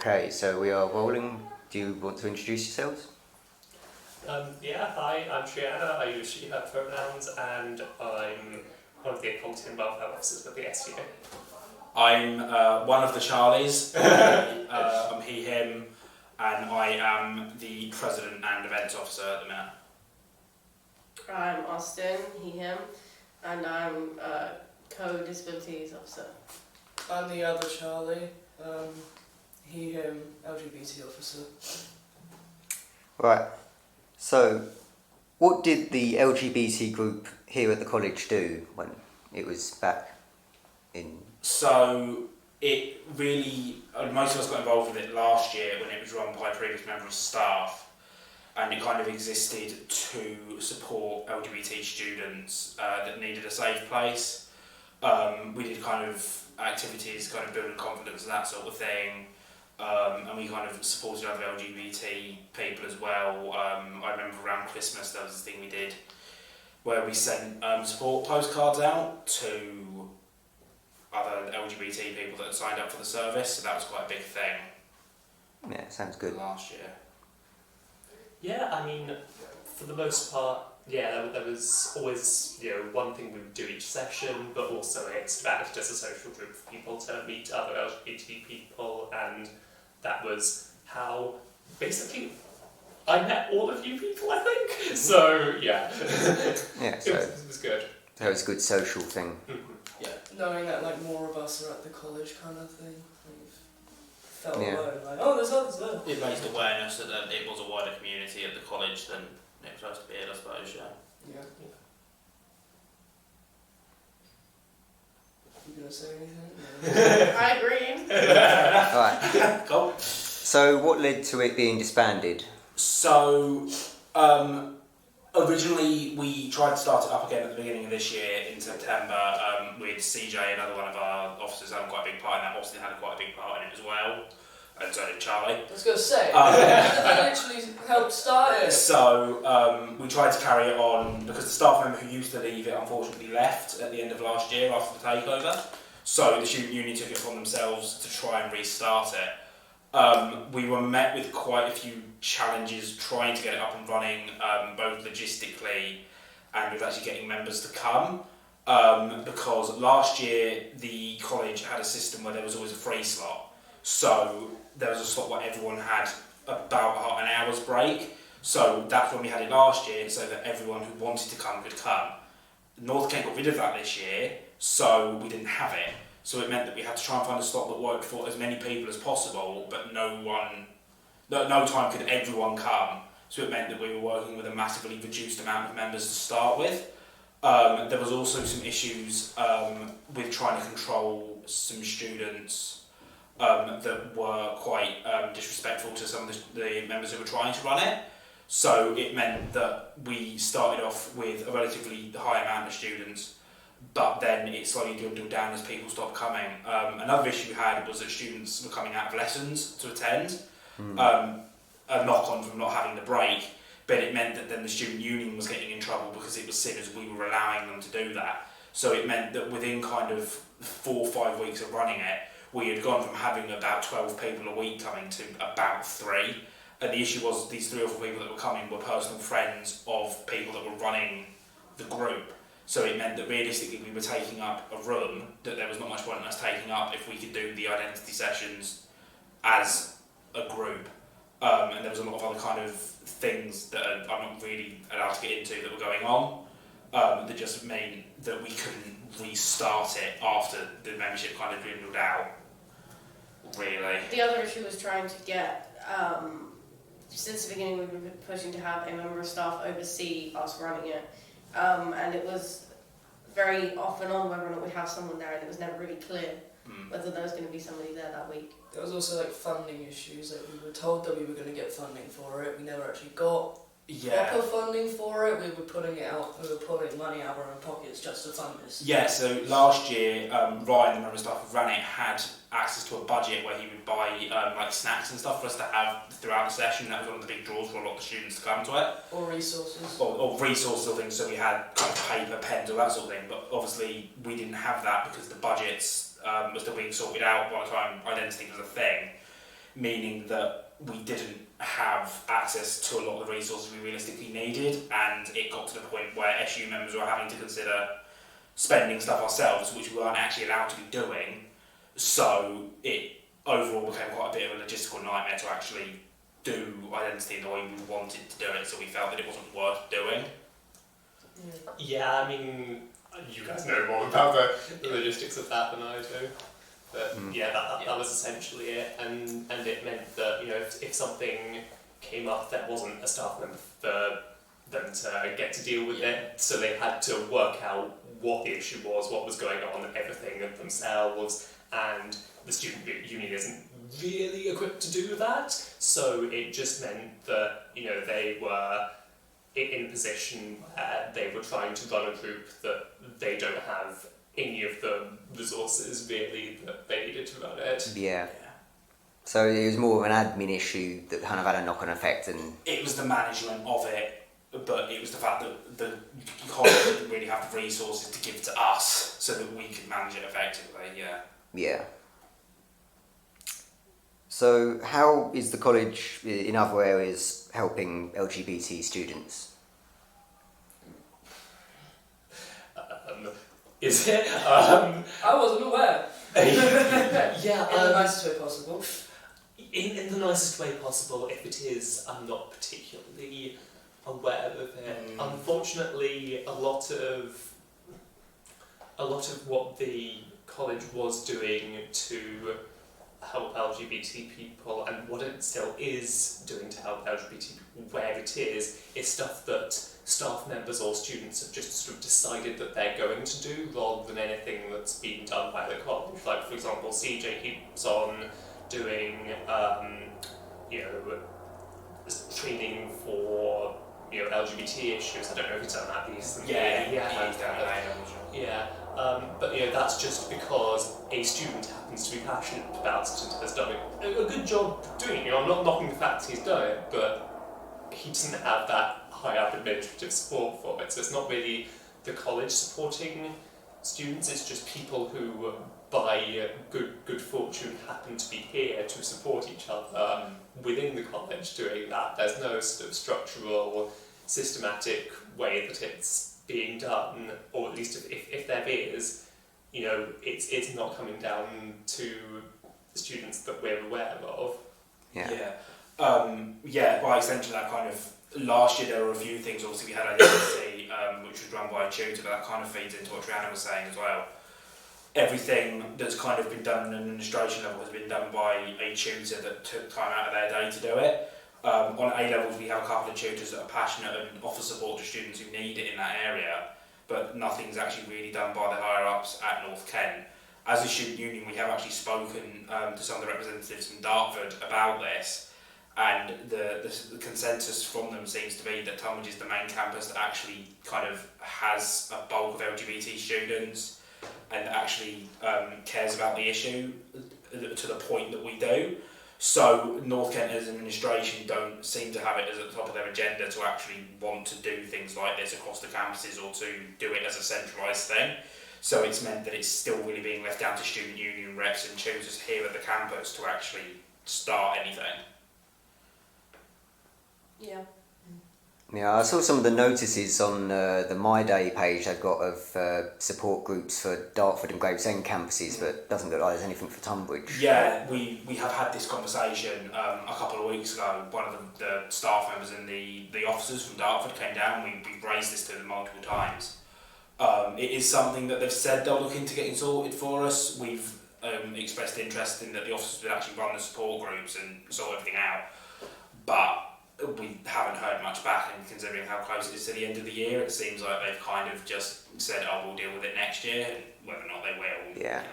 Okay, so we are rolling. Do you want to introduce yourselves? Hi, I'm Triana. I use she, her pronouns, and I'm one of the equality and welfare officers with the SU. I'm one of the Charlies. I'm he, him, and I am the president and events officer at the minute. I'm Austin, he, him, and I'm co-disabilities officer. I'm the other Charlie, he, him, LGBT officer. Right. So, what did the LGBT group here at the college do when it was back in? So it really, most of us got involved with it last year when it was run by a previous member of staff, and it kind of existed to support LGBT students that needed a safe place. We did kind of activities, kind of building confidence and that sort of thing. And we kind of supported other LGBT people as well. I remember around Christmas there was this thing we did where we sent support postcards out to other LGBT people that had signed up for the service, so that was quite a big thing. Yeah, sounds good. Last year. Yeah, I mean, for the most part, yeah, there was always, one thing we would do each session, but also it's acted as a social group for people to meet other LGBT people, and that was how, basically, I met all of you people, I think. So, yeah. Yeah, so it was good. that was a good social thing. Yeah, knowing that like more of us are at the college kind of thing. We've felt alone, like, oh, there's others there. It raised awareness that it was a wider community at the college than it was supposed to be, I suppose, yeah. Yeah. You gonna say anything? I agree. Alright. Cool. So, what led to it being disbanded? So, originally we tried to start it up again at the beginning of this year in September with CJ, another one of our officers, having quite a big part in that. Austin had quite a big part in it as well, and so did Charlie. I was gonna say, they literally helped start it. So we tried to carry it on because the staff member who used to leave it unfortunately left at the end of last year after the takeover. So the student union took it upon themselves to try and restart it. We were met with quite a few challenges trying to get it up and running, both logistically and with actually getting members to come. Because last year the college had a system where there was always a free slot. So there was a slot where everyone had about an hour's break. So that's when we had it last year, so that everyone who wanted to come could come. North Kent got rid of that this year, so we didn't have it. So it meant that we had to try and find a slot that worked for as many people as possible, but no time could everyone come. So it meant that we were working with a massively reduced amount of members to start with. There was also some issues with trying to control some students that were quite disrespectful to some of the members who were trying to run it. So it meant that we started off with a relatively high amount of students, but then it slowly dwindled down as people stopped coming. Another issue we had was that students were coming out of lessons to attend, a knock-on from not having the break, but it meant that then the student union was getting in trouble because it was seen as we were allowing them to do that. So it meant that within kind of 4 or 5 weeks of running it, we had gone from having about 12 people a week coming to about 3. And the issue was these 3 or 4 people that were coming were personal friends of people that were running the group. So it meant that realistically we were taking up a room that there was not much point in us taking up if we could do the identity sessions as a group. And there was a lot of other kind of things that I'm not really allowed to get into that were going on that just meant that we couldn't restart it after the membership kind of dwindled out, really. The other issue was trying to get, since the beginning we've been pushing to have a member of staff oversee us running it. And it was very off and on whether or not we'd have someone there, and it was never really clear whether there was going to be somebody there that week. There was also like funding issues, like we were told that we were going to get funding for it, we never actually got proper funding for it. We were putting money out of our own pockets just to fund this. Yeah, so last year Ryan, the member of staff who ran it, had access to a budget where he would buy like snacks and stuff for us to have throughout the session. That was one of the big draws for a lot of the students to come to it. Or resources. Or resources or things, so we had kind of paper, pens, all that sort of thing, but obviously we didn't have that because the budgets were still being sorted out by the time identity was a thing. meaning that we didn't have access to a lot of the resources we realistically needed, and it got to the point where SU members were having to consider spending stuff ourselves, which we weren't actually allowed to be doing. So it overall became quite a bit of a logistical nightmare to actually do identity in the way we wanted to do it, so we felt that it wasn't worth doing. Yeah, I mean, you guys know more about the logistics of that than I do. But yeah, that was essentially it, and it meant that, you know, if something came up, there wasn't a staff member for them to get to deal with it, so they had to work out what the issue was, what was going on, everything themselves, and the student union isn't really equipped to do that, so it just meant that, you know, they were in a position where they were trying to run a group that they don't have any of the resources really that they needed to run it. Yeah. So it was more of an admin issue that kind of had a knock-on effect, and it was the management of it, but it was the fact that the college didn't really have the resources to give to us so that we could manage it effectively. Yeah. So how is the college in other areas helping LGBT students? Is it? I wasn't aware. Yeah, In the nicest way possible. In the nicest way possible. If it is, I'm not particularly aware of it. Unfortunately, a lot of what the college was doing to help LGBT people, and what it still is doing to help LGBT people where it is stuff that staff members or students have just sort of decided that they're going to do, rather than anything that's being done by the college. Like, for example, CJ keeps on doing, training for, LGBT issues. I don't know if he's done that recently. He's done that. Yeah. But that's just because a student happens to be passionate about it and has done a good job doing it. I'm not knocking the fact he's done it, but he doesn't have that high up administrative support for it. So it's not really the college supporting students, it's just people who, by good fortune, happen to be here to support each other within the college doing that. There's no sort of structural, systematic way that it's being done, or at least if there is, it's not coming down to the students that we're aware of. By extension, that kind of last year there were a few things. Obviously, we had identity, which was run by a tutor, but that kind of feeds into what Triana was saying as well. Everything that's kind of been done at an administration level has been done by a tutor that took time out of their day to do it. On A levels, we have a couple of tutors that are passionate and offer support to students who need it in that area, but nothing's actually really done by the higher ups at North Kent. As a student union, we have actually spoken to some of the representatives from Dartford about this, and the consensus from them seems to be that Tunbridge is the main campus that actually kind of has a bulk of LGBT students and actually cares about the issue to the point that we do. So North Kent as an administration don't seem to have it as at the top of their agenda to actually want to do things like this across the campuses or to do it as a centralised thing. So it's meant that it's still really being left down to student union reps and tutors here at the campus to actually start anything. Yeah. Yeah, I saw some of the notices on the My Day page they've got of support groups for Dartford and Gravesend campuses, but it doesn't look like there's anything for Tunbridge. Yeah, we have had this conversation a couple of weeks ago. One of the staff members and the officers from Dartford came down. We've raised this to them multiple times. It is something that they've said they're looking to getting sorted for us. We've expressed interest in that the officers would actually run the support groups and sort everything out. But we haven't heard much back, and considering how close it is to the end of the year, it seems like they've kind of just said, oh, we'll deal with it next year, and whether or not they will. Yeah.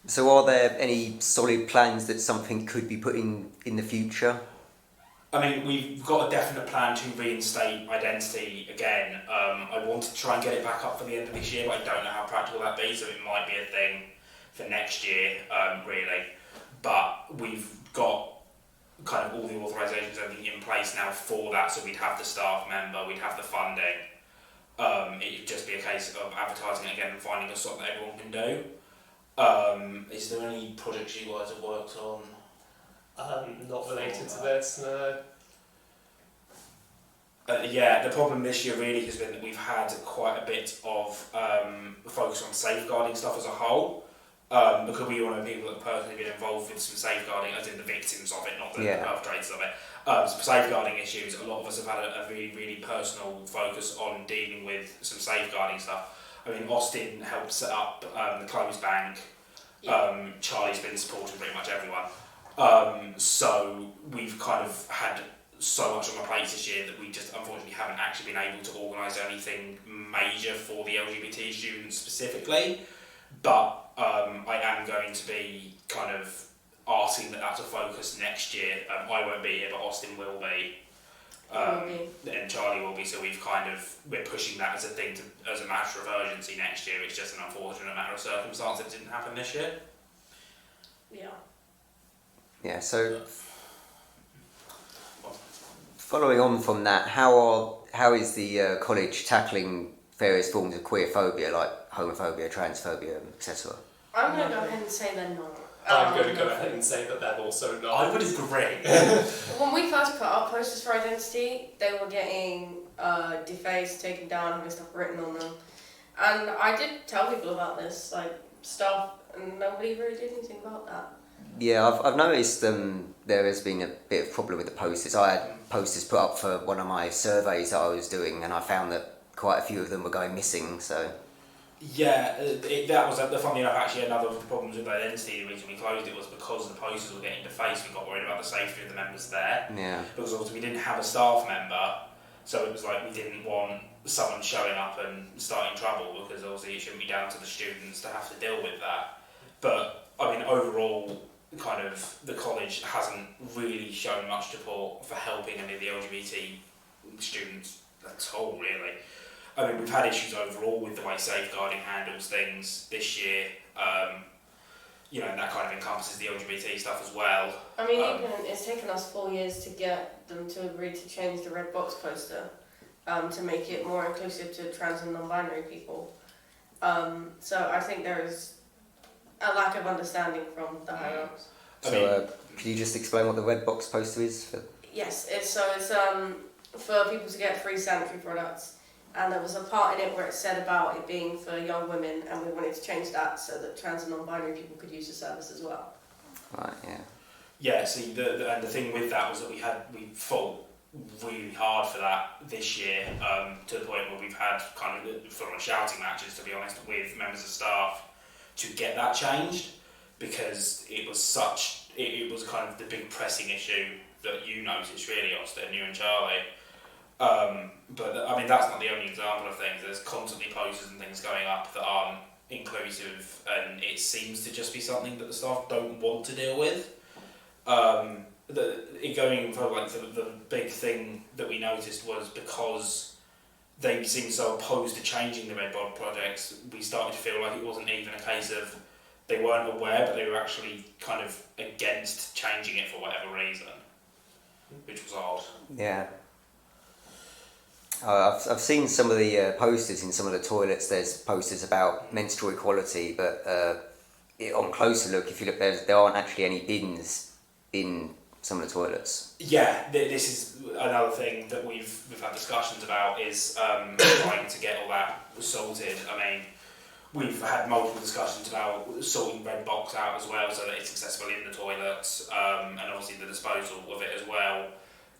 So are there any solid plans that something could be put in the future? I mean, we've got a definite plan to reinstate identity again. I want to try and get it back up for the end of this year, but I don't know how practical that be, so it might be a thing for next year, really. But we've got kind of all the authorisations, everything in place now for that, so we'd have the staff member, we'd have the funding. It'd just be a case of advertising it again and finding a slot that everyone can do. Is there any projects you guys have worked on? Not related to this, no. Yeah, the problem this year really has been that we've had quite a bit of focus on safeguarding stuff as a whole, because we all know people that have personally been involved with some safeguarding, as in the victims of it, not the perpetrators of it. Some safeguarding issues. A lot of us have had a really, really personal focus on dealing with some safeguarding stuff. I mean, Austin helped set up the clothes bank. Charlie's been supporting pretty much everyone. So we've kind of had so much on our plates this year that we just unfortunately haven't actually been able to organise anything major for the LGBT students specifically. But I am going to be kind of asking that that's a focus next year. I won't be here, but Austin will be. And Charlie will be, so we're pushing that as a thing as a matter of urgency next year. It's just an unfortunate matter of circumstance that didn't happen this year. Yeah, so following on from that, how is the college tackling various forms of queerphobia like homophobia, transphobia, etc.? I'm going to go ahead and say they're not. I'm going to go ahead and say that they're also not. I would agree. When we first put up posters for identity, they were getting defaced, taken down, having stuff written on them. And I did tell people about this, stuff, and nobody really did anything about that. Yeah, I've noticed there has been a bit of problem with the posters. I had posters put up for one of my surveys that I was doing, and I found that quite a few of them were going missing, so... Yeah, that was, funny enough, actually another of the problems with identity. The reason we closed it was because the posters were getting defaced. We got worried about the safety of the members there. Yeah. Because obviously we didn't have a staff member, so it was like we didn't want someone showing up and starting trouble, because obviously it shouldn't be down to the students to have to deal with that. But, I mean, overall, kind of, the college hasn't really shown much support for helping any of the LGBT students at all, really. I mean, we've had issues overall with the way safeguarding handles things this year, and that kind of encompasses the LGBT stuff as well. I mean, even it's taken us 4 years to get them to agree to change the red box poster to make it more inclusive to trans and non-binary people. So I think there is a lack of understanding from the higher ups. So, can you just explain what the red box poster is? Yes, it's for people to get free sanitary products. And there was a part in it where it said about it being for young women, and we wanted to change that so that trans and non-binary people could use the service as well. Right, yeah. Yeah, see, and the thing with that was that we fought really hard for that this year, to the point where we've had kind of full-on shouting matches, to be honest, with members of staff to get that changed, because it was kind of the big pressing issue that you noticed, really, Austin, you and Charlie. But I mean, that's not the only example of things. There's constantly posters and things going up that aren't inclusive, and it seems to just be something that the staff don't want to deal with. The big thing that we noticed was because they seemed so opposed to changing the Red Bod projects, we started to feel like it wasn't even a case of they weren't aware, but they were actually kind of against changing it for whatever reason, which was odd. Yeah. I've seen some of the posters in some of the toilets. There's posters about menstrual equality, but on closer look, if you look, there aren't actually any bins in some of the toilets. Yeah, this is another thing that we've had discussions about, is trying to get all that sorted. I mean, we've had multiple discussions about sorting red box out as well, so that it's accessible in the toilets, and obviously the disposal of it as well.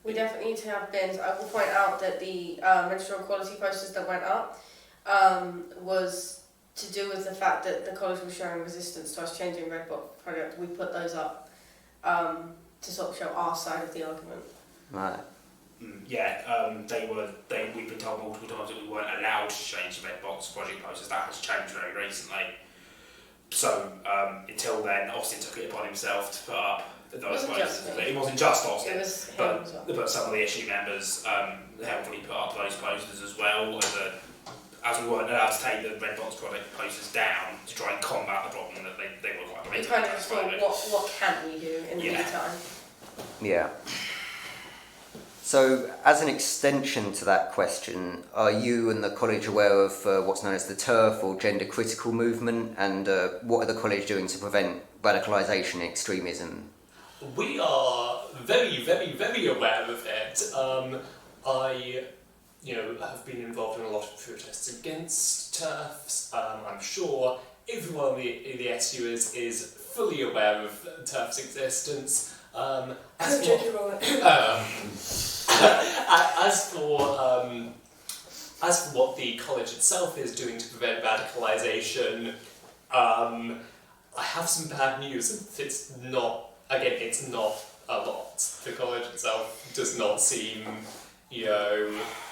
We definitely need to have bins. I will point out that the menstrual equality posters that went up was to do with the fact that the college was showing resistance to us changing Red Box product. We put those up to sort of show our side of the argument. Right. Yeah, we've been told multiple times that we weren't allowed to change the Red Box project posters. That has changed very recently. So until then, Austin took it upon himself to put up those posters. It wasn't just Austin, it was him as well. But some of the issue members helpfully put up those posters as well, as we weren't allowed to take the Red Box product posters down to try and combat the problem that they were quite We kind of just thought, what can we do in the meantime? Yeah. So, as an extension to that question, are you and the college aware of what's known as the TERF or gender critical movement, and what are the college doing to prevent radicalisation and extremism? We are very, very, very aware of it. I, have been involved in a lot of protests against TERFs. I'm sure everyone in the SU is fully aware of TERF's existence. As for what the college itself is doing to prevent radicalisation, I have some bad news. It's not a lot. The college itself does not seem, I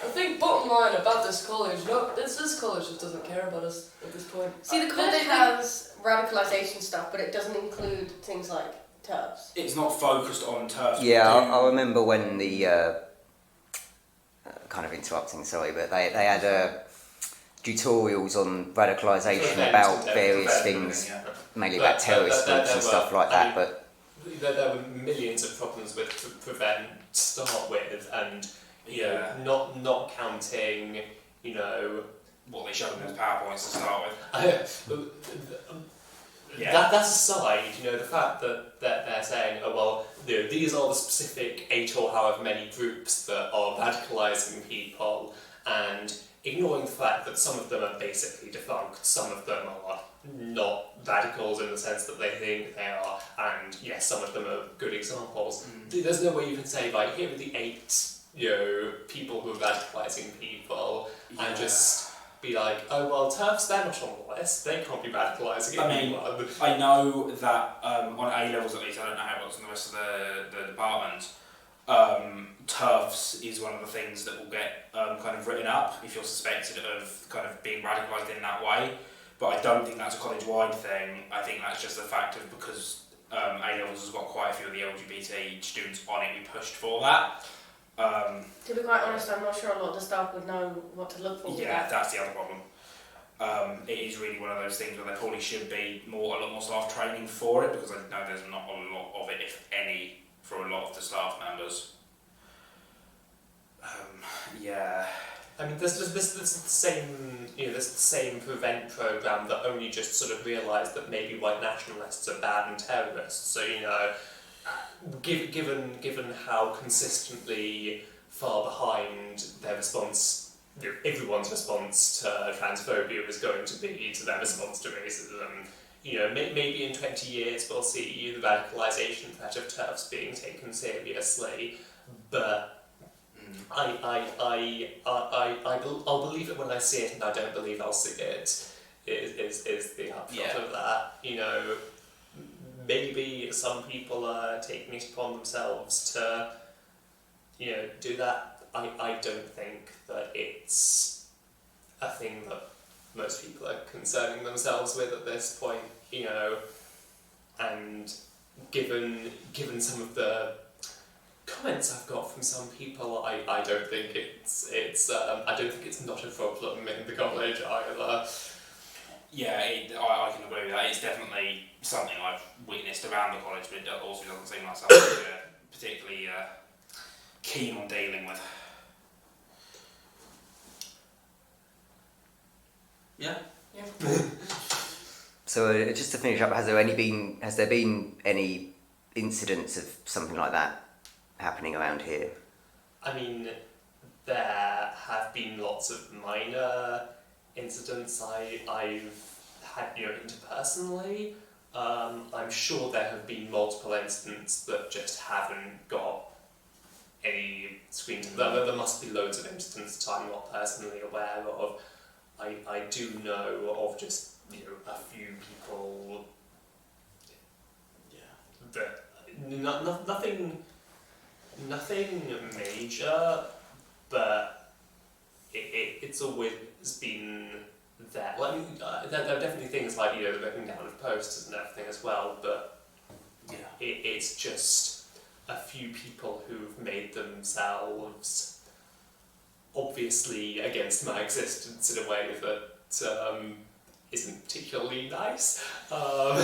think bottom line about this college, it's this college that doesn't care about us at this point. See, the college has radicalisation stuff, but it doesn't include things like TERFs. It's not focused on TERFs. Yeah, I remember when the kind of interrupting, sorry, but they had tutorials on radicalisation about various things, mainly about terrorist groups and stuff like that. But there were millions of problems with Prevent to start with, and not counting, what they showed in those PowerPoints to start with. That's aside, the fact that they're saying, oh well, these are the specific 8 or however many groups that are radicalising people, and ignoring the fact that some of them are basically defunct, some of them are not radicals in the sense that they think they are, and yes, some of them are good examples. There's no way you can say, like, here are the 8, people who are radicalising people, and just be like, oh well, TERFs, they're not on the list, they can't be radicalising anyone. I know that on A levels at least, I don't know how it works in the rest of the department, TERFs is one of the things that will get kind of written up if you're suspected of kind of being radicalised in that way, but I don't think that's a college-wide thing. I think that's just the fact of because A levels has got quite a few of the LGBT students on it, we pushed for that. To be quite honest, I'm not sure a lot of the staff would know what to look for. Yeah, that's the other problem. It is really one of those things where there probably should be a lot more staff training for it, because I know there's not a lot of it, if any, for a lot of the staff members. I mean, there's the same Prevent programme that only just sort of realised that maybe white nationalists are bad and terrorists. So given how consistently far behind their response, everyone's response to transphobia is going to be to their response to racism. Maybe in 20 years we'll see the radicalisation threat of TERFs being taken seriously, but I'll believe it when I see it, and I don't believe I'll see it. Is the upshot of that? Maybe some people are taking it upon themselves to, do that. I don't think that it's a thing that most people are concerning themselves with at this point, and given some of the comments I've got from some people, I don't think it's I don't think it's not a problem in the college either. Yeah, I can agree with that. It's definitely something I've witnessed around the college, but it also doesn't seem like something we're particularly keen on dealing with. Yeah. so just to finish up, has there been any incidents of something like that happening around here? I mean, there have been lots of minor incidents I've had interpersonally. I'm sure there have been multiple incidents that just haven't got any screen to them. There must be loads of incidents that I'm not personally aware of. I do know of just a few people. That nothing major, but it's always been there. Like, there are definitely things like the ripping down of posters and everything as well, but it's just a few people who've made themselves obviously against my existence in a way that isn't particularly nice. I'm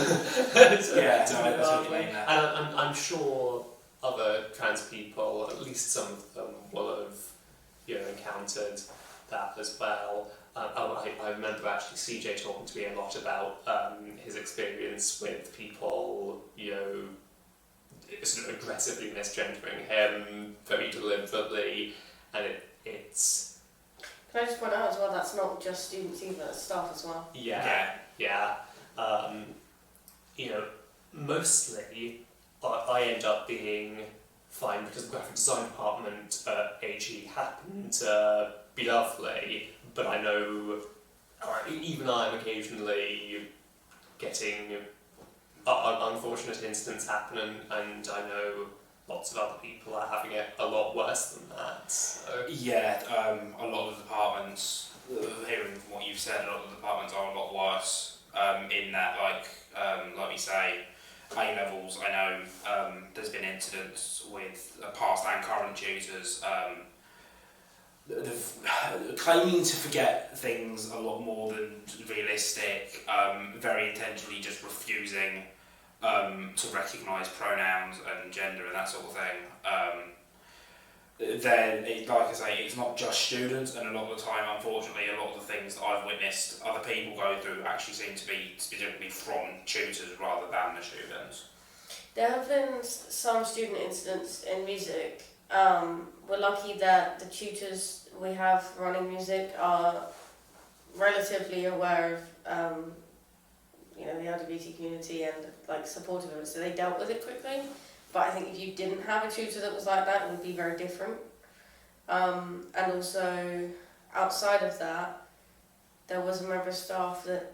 sure other trans people, at least some of them, will have encountered that as well. I remember actually CJ talking to me a lot about his experience with people, sort of aggressively misgendering him very deliberately, and it's. Can I just point out as well, that's not just students either, it's staff as well. Yeah. Mostly I end up being fine because the graphic design department at AG happened to be lovely, but I know even I'm occasionally getting unfortunate incidents happen, and I know lots of other people are having it a lot worse than that. So. Yeah, a lot of the departments, hearing from what you've said, a lot of the departments are a lot worse in that, like we say, A-levels, I know there's been incidents with past and current tutors claiming to forget things a lot more than realistic, very intentionally just refusing to recognise pronouns and gender and that sort of thing. Then, like I say, it's not just students, and a lot of the time, unfortunately, a lot of the things that I've witnessed other people go through actually seem to be specifically from tutors rather than the students. There have been some student incidents in music. We're lucky that the tutors we have running music are relatively aware of the LGBT community and supportive of it, so they dealt with it quickly. But I think if you didn't have a tutor that was like that, it would be very different. And also, outside of that, there was a member of staff that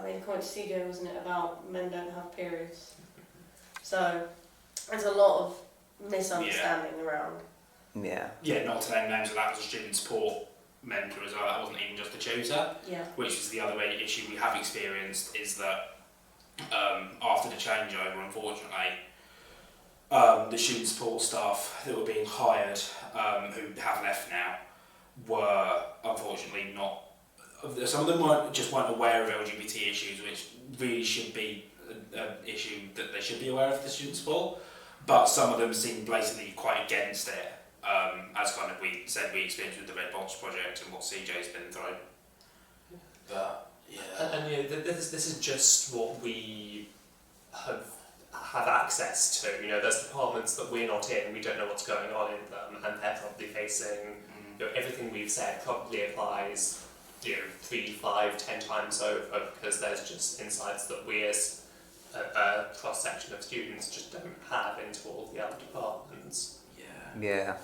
made a comment to CJ, wasn't it, about men don't have periods. So there's a lot of misunderstanding around. Yeah. Yeah, not to name names, but that was a student support mentor as well. That wasn't even just a tutor. Yeah. Which is the other issue we have experienced, is that after the changeover, unfortunately, the student support staff that were being hired, who have left now, were unfortunately not. Some of them weren't aware of LGBT issues, which really should be an issue that they should be aware of, the student support. But some of them seemed blatantly quite against it, as kind of we said we experienced with the Red Box project and what CJ's been through. But yeah. And this is just what we have access to. There's departments that we're not in, we don't know what's going on in them, and they're probably facing everything we've said probably applies 3, 5, 10 times over, because there's just insights that we as a cross section of students just don't have into all the other departments. Yeah. Yeah.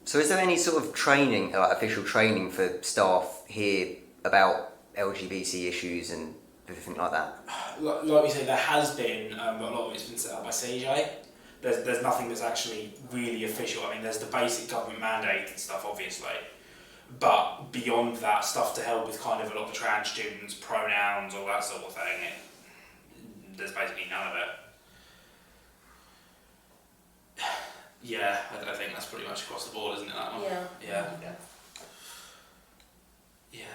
So is there any sort of training, official training for staff here about LGBT issues and everything like that? Like we say, there has been, but a lot of it's been set up by CJ. There's nothing that's actually really official. I mean, there's the basic government mandated stuff, obviously, but beyond that, stuff to help with kind of a lot of the trans students, pronouns, all that sort of thing, there's basically none of it. Yeah, I think that's pretty much across the board, isn't it, that one? Yeah. Yeah.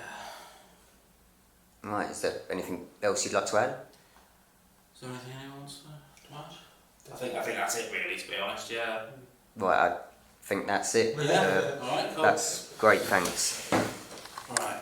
Right, is there anything else you'd like to add? Is there anything anyone wants to add? I think that's it, really, to be honest, yeah. Right, I think that's it. Yeah, alright, cool. That's great, thanks. Alright.